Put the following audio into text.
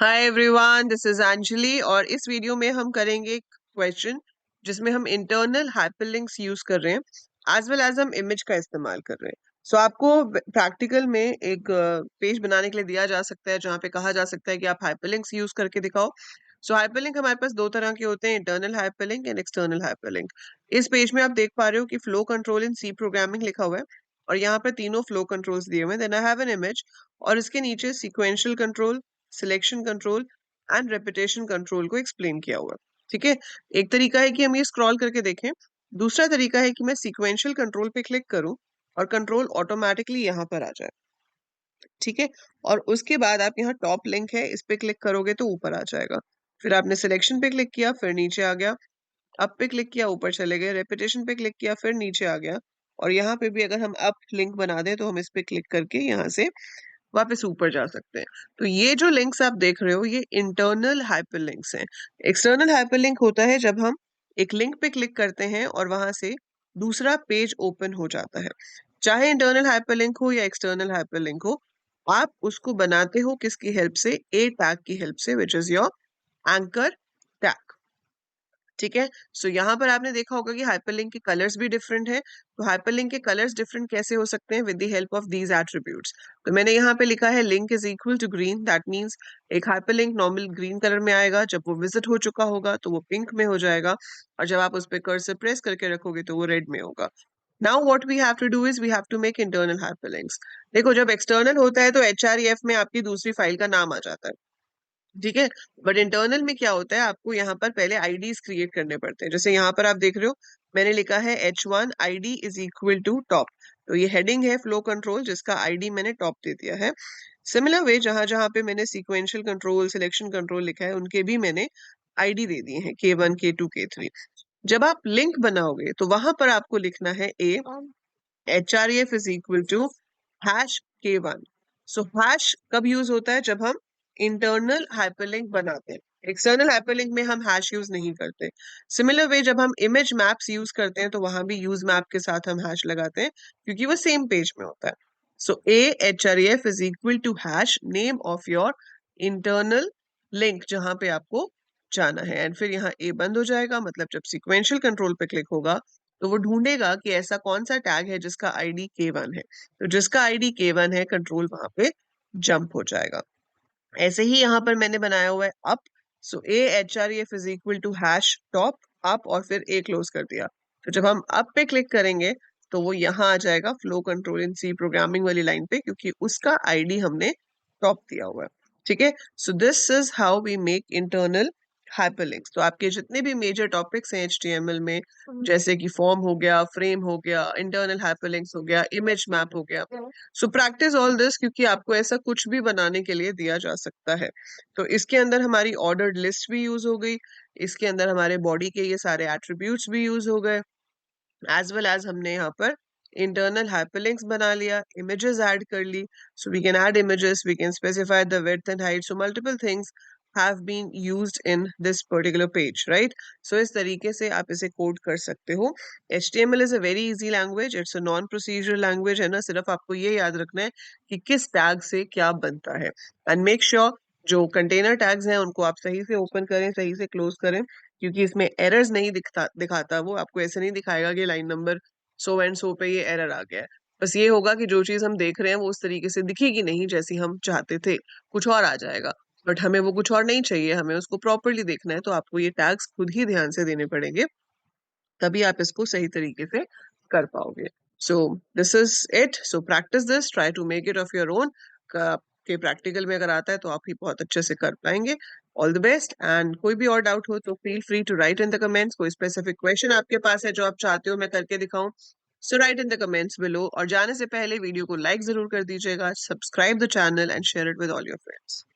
Hi everyone, this is Anjali और इस video में हम करेंगे क्वेश्चन जिसमें हम इंटरनल हाइपरलिंक्स यूज कर रहे हैं एज वेल एज हम इमेज का इस्तेमाल कर रहे हैं। सो आपको प्रैक्टिकल में एक पेज बनाने के लिए दिया जा सकता है जहाँ पे कहा जा सकता है कि आप हाइपरलिंक्स यूज करके दिखाओ। सो हाइपरलिंक हमारे पास दो तरह के होते हैं, internal hyperlink and external hyperlink. इस पेज में आप देख पा रहे हो कि flow control in C programming लिखा हुआ है और यहाँ पे तीनों फ्लो कंट्रोल्स दिए हुए हैं। Then I have an image और इसके नीचे sequential control, selection control and repetition control को एक्सप्लेन किया हुआ है। ठीक है, एक तरीका है कि हम ये स्क्रॉल करके देखें, दूसरा तरीका है कि मैं सीक्वेंशियल कंट्रोल पे क्लिक करूं और कंट्रोल ऑटोमेटिकली यहाँ पर आ जाए। ठीक है, और उसके बाद आप यहाँ टॉप लिंक है इस पे क्लिक करोगे तो ऊपर आ जाएगा। फिर आपने सिलेक्शन पे क्लिक किया, फिर नीचे आ गया। अप पे क्लिक किया, ऊपर चले गए। रेपिटेशन पे क्लिक किया, फिर नीचे आ गया। और यहाँ पे भी अगर हम अप लिंक बना दें तो हम इस पे क्लिक करके यहाँ से वापस ऊपर जा सकते हैं। तो ये जो लिंक्स आप देख रहे हो ये इंटरनल हाइपरलिंक्स हैं। एक्सटर्नल हाइपरलिंक होता है जब हम एक लिंक पे क्लिक करते हैं और वहां से दूसरा पेज ओपन हो जाता है। चाहे इंटरनल हाइपरलिंक हो या एक्सटर्नल हाइपरलिंक हो, आप उसको बनाते हो किसकी हेल्प से? ए टैग की हेल्प से, which is your anchor tag. ठीक है, सो यहाँ पर आपने देखा होगा कि हाइपरलिंक के कलर्स भी डिफरेंट हैं। तो हाइपरलिंक के कलर्स डिफरेंट कैसे हो सकते हैं? With the help of these attributes. तो मैंने यहाँ पे लिखा है link is equal to green, that means एक हाइपरलिंक नॉर्मल ग्रीन कलर में आएगा, जब वो विजिट हो चुका होगा तो वो पिंक में हो जाएगा, और जब आप उस पर कर्सर प्रेस करके रखोगे तो वो रेड में होगा। Now what we have to do is we have to make internal hyperlinks. देखो, जब एक्सटर्नल होता है तो एचआरईएफ में आपकी दूसरी फाइल का नाम आ जाता है। ठीक है, बट इंटरनल में क्या होता है, आपको यहाँ पर पहले आईडीज क्रिएट करने पड़ते हैं। जैसे यहाँ पर आप देख रहे हो मैंने लिखा है h1 id is equal to top. तो ये हेडिंग है फ्लो कंट्रोल जिसका आईडी मैंने टॉप दे दिया है। सिमिलर वे जहां जहां पे मैंने सीक्वेंशियल कंट्रोल, सिलेक्शन कंट्रोल लिखा है उनके भी मैंने आईडी दे दिए हैं, k1 k2 k3। जब आप लिंक बनाओगे तो वहां पर आपको लिखना है a href is equal to hash k1। So hash कब यूज होता है? जब हम इंटरनल हाइपरलिंक बनाते हैं। एक्सटर्नल हाइपरलिंक में हम हैश यूज नहीं करते। सिमिलर वे जब हम इमेज मैप्स यूज करते हैं तो वहां भी यूज मैप के साथ हम हैश लगाते हैं क्योंकि वो सेम पेज में होता है। So a href is equal to hash name of your internal link जहां पे आपको जाना है, एंड फिर यहाँ a बंद हो जाएगा। मतलब जब सीक्वेंशियल कंट्रोल पे क्लिक होगा तो वो ढूंढेगा कि ऐसा कौन सा टैग है जिसका आईडी k1 है। तो जिसका आईडी k1 है, कंट्रोल वहां पे जंप हो जाएगा। ऐसे ही यहाँ पर मैंने बनाया हुआ है up. So a href is equal to hash top up और फिर a क्लोज कर दिया। तो जब हम अप पे क्लिक करेंगे तो वो यहाँ आ जाएगा flow control in C programming वाली लाइन पे, क्योंकि उसका आईडी हमने टॉप दिया हुआ है। ठीक है, so this is how we make internal hyperlinks. तो आपके जितने भी मेजर टॉपिक्स हैं HTML में, जैसे कि फॉर्म हो गया, फ्रेम हो गया, इंटरनल हाइपरलिंक्स हो गया, इमेज मैप हो गया, सो प्रैक्टिस ऑल दिस, क्योंकि आपको ऐसा कुछ भी बनाने के लिए दिया जा सकता है। तो इसके अंदर हमारी ऑर्डर्ड लिस्ट भी यूज हो गई, इसके अंदर हमारे बॉडी के ये सारे एट्रीब्यूट्स भी यूज हो गए, एज वेल एज हमने यहाँ पर इंटरनल हाइपरलिंक्स बना लिया, इमेजेस ऐड कर ली। So we can add images, we can specify the width and height, so multiple things have been used in this particular page, right? So इस तरीके से आप इसे कोड कर सकते हो। HTML is a very easy language, it's a non-procedural language, है ना? सिर्फ आपको ये याद रखना है कि किस टैग से क्या बनता है, and make sure जो कंटेनर टैग्स हैं उनको आप सही से ओपन करें, सही से क्लोज करें, क्योंकि इसमें एरर्स नहीं दिखाता। वो आपको ऐसे नहीं दिखाएगा कि line number so and so पे ये एरर आ गया है। बस ये होगा कि जो चीज हम देख रहे हैं वो उस तरीके से दिखेगी नहीं जैसी हम चाहते थे, कुछ और आ जाएगा। बट हमें वो कुछ और नहीं चाहिए, हमें उसको प्रॉपरली देखना है, तो आपको ये टैग्स खुद ही ध्यान से देने पड़ेंगे, तभी आप इसको सही तरीके से कर पाओगे। So this is it. So practice this, try to make it of your own. के प्रैक्टिकल में अगर आता है तो आप ही बहुत अच्छे से कर पाएंगे। ऑल द बेस्ट, एंड कोई भी और डाउट हो तो feel free to write in the comments. कोई स्पेसिफिक क्वेश्चन आपके पास है जो आप चाहते हो मैं करके दिखाऊं, so write in the comments below. और जाने से पहले वीडियो को लाइक जरूर कर दीजिएगा, subscribe the channel and share it with all your friends.